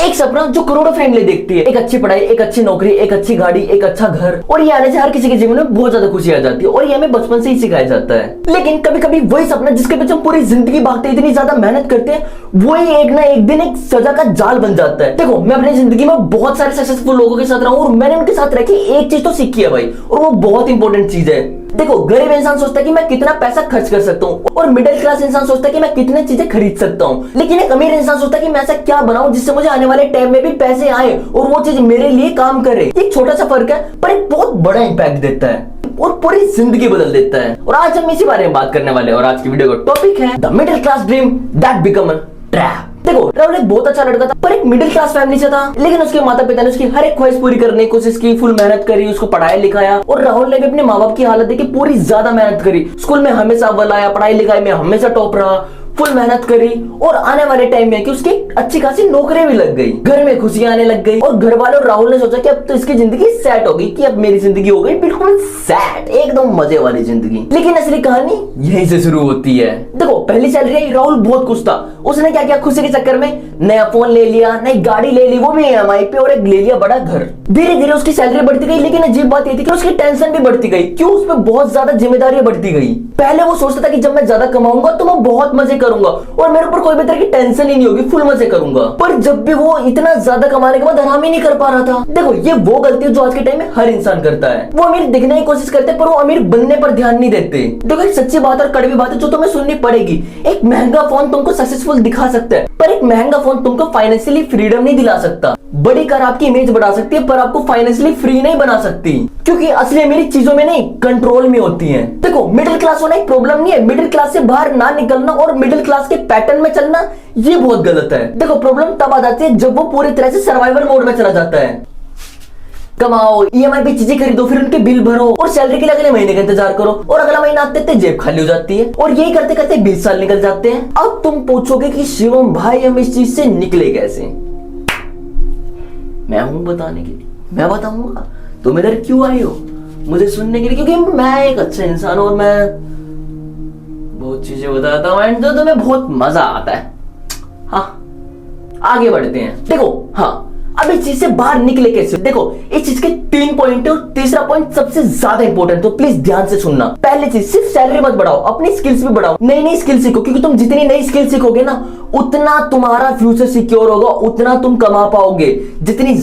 एक सपना जो करोड़ों फैमिली देखती है, एक अच्छी पढ़ाई, एक अच्छी नौकरी, एक अच्छी गाड़ी, एक अच्छा घर, और ये आने से हर किसी के जीवन में बहुत ज्यादा खुशी आ जाती है और ये हमें बचपन से ही सिखाया जाता है। लेकिन कभी कभी वही सपना जिसके पीछे हम पूरी जिंदगी भागते इतनी ज्यादा मेहनत करते हैं, वही एक ना एक दिन एक सजा का जाल बन जाता है। देखो, मैं अपनी जिंदगी में बहुत सारे सक्सेसफुल लोगों के साथ रहा हूं और मैंने उनके साथ रह के एक चीज तो सीखी है भाई, और वो बहुत इंपॉर्टेंट चीज है। देखो, गरीब इंसान सोचता है कि मैं कितना पैसा खर्च कर सकता हूँ, और मिडिल क्लास इंसान सोचता है कि मैं कितने चीजें खरीद सकता हूँ। लेकिन एक अमीर इंसान सोचता है कि मैं ऐसा क्या बनाऊं जिससे मुझे आने वाले टाइम में भी पैसे आए और वो चीज मेरे लिए काम करे। एक छोटा सा फर्क है पर एक बहुत बड़ा इंपैक्ट देता है और पूरी जिंदगी बदल देता है। और आज हम इसी बारे में बात करने वाले हैं और आज की वीडियो का टॉपिक है the middle class dream that become a trap. देखो, राहुल एक बहुत अच्छा लड़का था पर एक मिडिल क्लास फैमिली से था, लेकिन उसके माता पिता ने उसकी हर एक ख्वाहिश पूरी करने की कोशिश की, फुल मेहनत करी, उसको पढ़ाया लिखाया, और राहुल ने भी अपने माँ बाप की हालत देखी पूरी ज्यादा मेहनत करी। स्कूल में हमेशा अव्वल आया, पढ़ाई लिखाई में हमेशा टॉप रहा, फुल मेहनत करी, और आने वाले टाइम में कि उसकी अच्छी खासी नौकरी भी लग गई, घर में खुशियां आने लग गई, और घर वाले और राहुल ने सोचा कि अब तो इसकी जिंदगी सेट होगी, कि अब मेरी जिंदगी हो गई बिल्कुल सेट, एकदम मजे वाली जिंदगी। लेकिन असली कहानी यहीं से शुरू होती है। देखो, पहली सैलरी आई, राहुल बहुत खुश था। उसने क्या किया, खुशी के चक्कर में नया फोन ले लिया, नई गाड़ी ले ली, वो भी EMI पे, और एक ले लिया बड़ा घर। धीरे धीरे उसकी सैलरी बढ़ती गई, लेकिन अजीब बात ये थी कि उसकी टेंशन भी बढ़ती गई। क्यों? उस पर बहुत ज्यादा जिम्मेदारियां बढ़ती गई। पहले वो सोचता था कि जब मैं ज्यादा कमाऊंगा तो मैं बहुत मजे करूंगा और मेरे ऊपर कोई भी तरह की टेंशन ही नहीं होगी, फुल मजे करूंगा। पर जब भी वो इतना ज्यादा कमाने के बाद आराम ही नहीं कर पा रहा था। देखो, ये वो गलती है जो आज के टाइम में हर इंसान करता है। वो अमीर दिखने की कोशिश करते पर वो अमीर बनने पर ध्यान नहीं देते। देखो, एक सच्ची बात और कड़वी बात है जो तुम्हें सुननी पड़ेगी। एक महंगा फोन तुमको सक्सेसफुल दिखा सकता है, पर एक महंगा फोन तुमको फाइनेंशियली फ्रीडम नहीं दिला सकता। बड़ी कार आपकी इमेज बढ़ा सकती है पर आपको फाइनेंशियली फ्री नहीं बना सकती, क्योंकि असली अमीरी चीजों में नहीं, कंट्रोल में होती है। देखो, मिडिल क्लास होना एक प्रॉब्लम नहीं है, मिडिल क्लास से बाहर ना निकलना और मिडिल क्लास के पैटर्न में चलना ये बहुत गलत है। देखो, प्रॉब्लम तब आ जाती है जब वो पूरी तरह से सर्वाइवल मोड में चला जाता है। कमाओ, EMI पे चीजें खरीदो, फिर उनके बिल भरो, और सैलरी के लिए अगले महीने का इंतजार करो, और अगला महीना आते जेब खाली हो जाती है, और यही करते करते 20 साल निकल जाते हैं। अब तुम पूछोगे कि शिवम भाई हम इस चीज से निकले कैसे? मैं हूं बताने के लिए, मैं बताऊंगा। तुम इधर क्यों आई हो? मुझे सुनने के लिए, क्योंकि मैं एक अच्छा इंसान हूं और मैं बहुत चीजें बताता हूं एंड तो तुम्हें बहुत मजा आता है। हाँ, आगे बढ़ते हैं। देखो, हाँ, अब इस चीज से बाहर निकले कैसे? देखो, इस चीज के 3 पॉइंट है और तीसरा पॉइंट सबसे ज्यादा इंपॉर्टेंट, तो प्लीज ध्यान से सुनना। पहली चीज, सिर्फ सैलरी मत बढ़ाओ, अपनी स्किल्स भी बढ़ाओ, नई नई स्किल सीखो, क्योंकि तुम जितनी नई स्किल सीखोगे ना, उतना तुम्हारा फ्यूचर सिक्योर होगा, उतना तुम कमा पाओगे। जितनी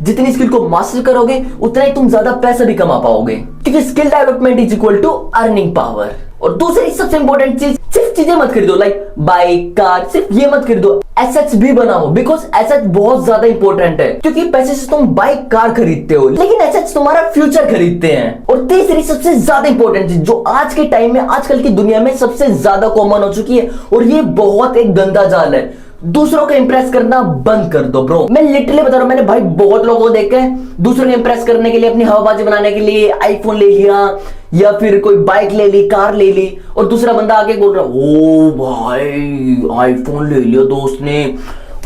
जितनी स्किल को मास्टर करोगे, उतना ही तुम ज्यादा पैसा भी कमा पाओगे, क्योंकि skill development is equal to earning power. और दूसरी सबसे इंपॉर्टेंट चीज, सिर्फ चीजें मत खरीदो लाइक बाइक, कार, सिर्फ ये मत खरीदो, एसेट्स भी बनाओ, बिकॉज एसेट्स बहुत ज्यादा इंपॉर्टेंट है, क्योंकि पैसे से तुम बाइक कार खरीदते हो, लेकिन एसेट्स तुम्हारा फ्यूचर खरीदते हैं। और तीसरी सबसे ज्यादा इंपॉर्टेंट चीज जो आज के टाइम में, आजकल की दुनिया में सबसे ज्यादा कॉमन हो चुकी है, और ये बहुत एक गंदा जाल है, दूसरों को इंप्रेस करना बंद कर दो ब्रो। मैं लिटरली बता रहा हूं, मैंने भाई बहुत लोगों को देखा है, दूसरों को इंप्रेस करने के लिए, अपनी हवाबाजी बनाने के लिए आईफोन ले लिया या फिर कोई बाइक ले ली, कार ले ली, और दूसरा बंदा आके बोल रहा, ओ भाई आईफोन ले लिया दोस्त ने,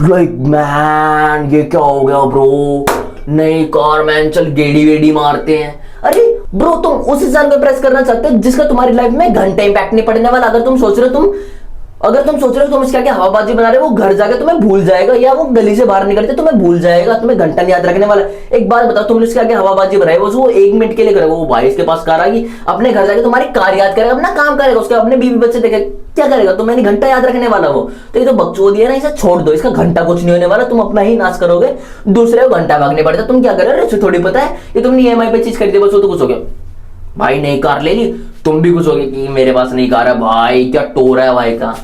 लाइक मैन ये क्या हो गया ब्रो, नई कार मैन, चल गेड़ी वेड़ी मारते हैं। अरे ब्रो, तुम उस इंसान को इंप्रेस करना चाहते हो जिसका तुम्हारी लाइफ में घंटे इंपैक्ट नहीं पड़ने वाला। अगर तुम सोच रहे हो तुम इसका क्या हवाबाजी बना रहे हो, वो घर जाके तुम्हें भूल जाएगा, या वो गली से बाहर निकलते तुम्हें भूल जाएगा, तुम्हें घंटा नहीं याद रखने वाला। एक बात बताओ, तुमने इसका क्या हवाबाजी बनाई, वो 1 मिनट के लिए करेगा, वो भाई इसके पास कार आ गई, अपने घर जाके तुम्हारी कार याद करेगा, अपना काम करेगा, उसके अपने बीवी बच्चे देखेगा, क्या करेगा? तुम्हें नहीं घंटा याद रखने वाला वो। तो ये तो बकचोदी है ना, इसे छोड़ दो, इसका घंटा कुछ नहीं होने वाला, तुम अपना ही नाश करोगे, दूसरे को घंटा भागने पड़ता। तुम क्या कर रहे हो, थोड़ी पता है ये तुमने EMI पे चीज खरीदी, बस वो तो कुछ हो गया, भाई नई कार ले ली, तुम भी कुछ हो गया कि मेरे पास नई कार है, भाई क्या टोरा है भाई का,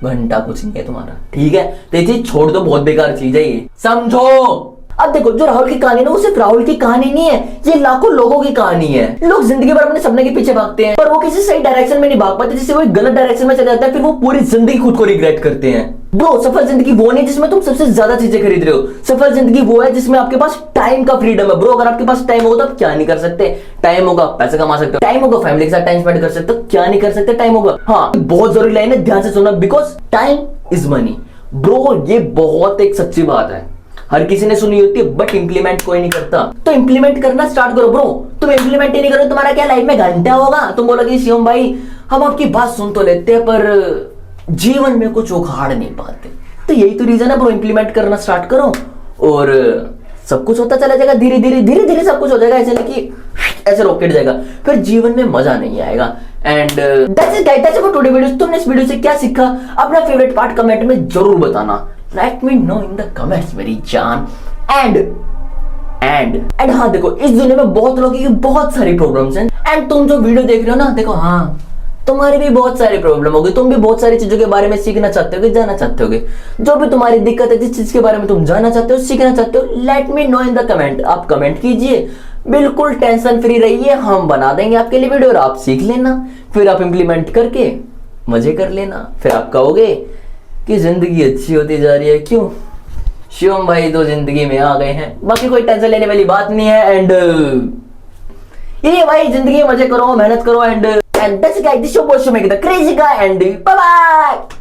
घंटा कुछ नहीं है तुम्हारा, ठीक है? तो ये चीज छोड़ दो, बहुत बेकार चीज है ये, समझो। अब देखो, जो राहुल की कहानी है वो सिर्फ राहुल की कहानी नहीं है, ये लाखों लोगों की कहानी है। लोग जिंदगी भर अपने सपने के पीछे भागते हैं, पर वो किसी सही डायरेक्शन में नहीं भाग पाते, जिससे वो एक गलत डायरेक्शन में चला जाता है, फिर वो पूरी जिंदगी खुद को रिग्रेट करते हैं। ब्रो, सफल जिंदगी वो नहीं जिसमें तुम सबसे ज्यादा चीजें खरीद रहे हो, सफल जिंदगी वो है जिसमें आपके पास टाइम का फ्रीडम है। ब्रो, अगर आपके पास टाइम होगा तो आप क्या नहीं कर सकते? टाइम होगा पैसे कमा सकते हो, टाइम होगा फैमिली के साथ टाइम स्पेंड कर सकते हो, क्या नहीं कर सकते? टाइम होगा। हाँ, बहुत जरूरी लाइन है, ध्यान से सुनना, because time is money. Bro, ये बहुत एक सच्ची बात है, हर किसी ने सुनी होती है, बट इंप्लीमेंट कोई नहीं करता। तो इंप्लीमेंट करना स्टार्ट करो ब्रो। तुम इंप्लीमेंट ही नहीं करो, तुम्हारा क्या लाइफ में घंटा होगा? तुम बोलोगे शिवम भाई हम आपकी बात सुन तो लेते हैं पर जीवन में कुछ उखाड़ नहीं पाते। तो तो यही तो रीजन है ब्रो, इंप्लीमेंट करना स्टार्ट करो और सब कुछ होता चला जाएगा, धीरे धीरे सब कुछ हो जाएगा, ऐसे नहीं कि ऐसे रॉकेट जाएगा, फिर जीवन में मजा नहीं आएगा। And that's it guys, that's it for today video. तुमने इस वीडियो से क्या सीखा, अपना फेवरेट पार्ट कमेंट में जरूर बताना, let me know in the comments मेरी जान। एंड हाँ देखो, इस दुनिया में बहुत लोगों की बहुत सारी प्रॉब्लम्स हैं, एंड तुम जो वीडियो देख रहे हो ना, देखो हाँ तुम्हारी भी बहुत सारी प्रॉब्लम होगी, तुम भी बहुत सारी चीजों के बारे में सीखना चाहते होगे, जाना चाहते होगे, जो भी तुम्हारी दिक्कत है, जिस चीज के बारे में तुम जानना चाहते हो, सीखना चाहते हो, let me know in the comment. आप कमेंट कीजिए, बिल्कुल टेंशन फ्री रहिए, हम बना देंगे आपके लिए वीडियो और आप सीख लेना, फिर आप इंप्लीमेंट करके मजे कर लेना, फिर आप कहोगे कि जिंदगी अच्छी होती जा रही है। क्यों, शिवम भाई तो जिंदगी में आ गए हैं, बाकी कोई टेंशन लेने वाली बात नहीं है। एंड ये भाई जिंदगी में मजे करो, मेहनत करो, and that's it guys, this show was to make the crazy guy, and bye bye.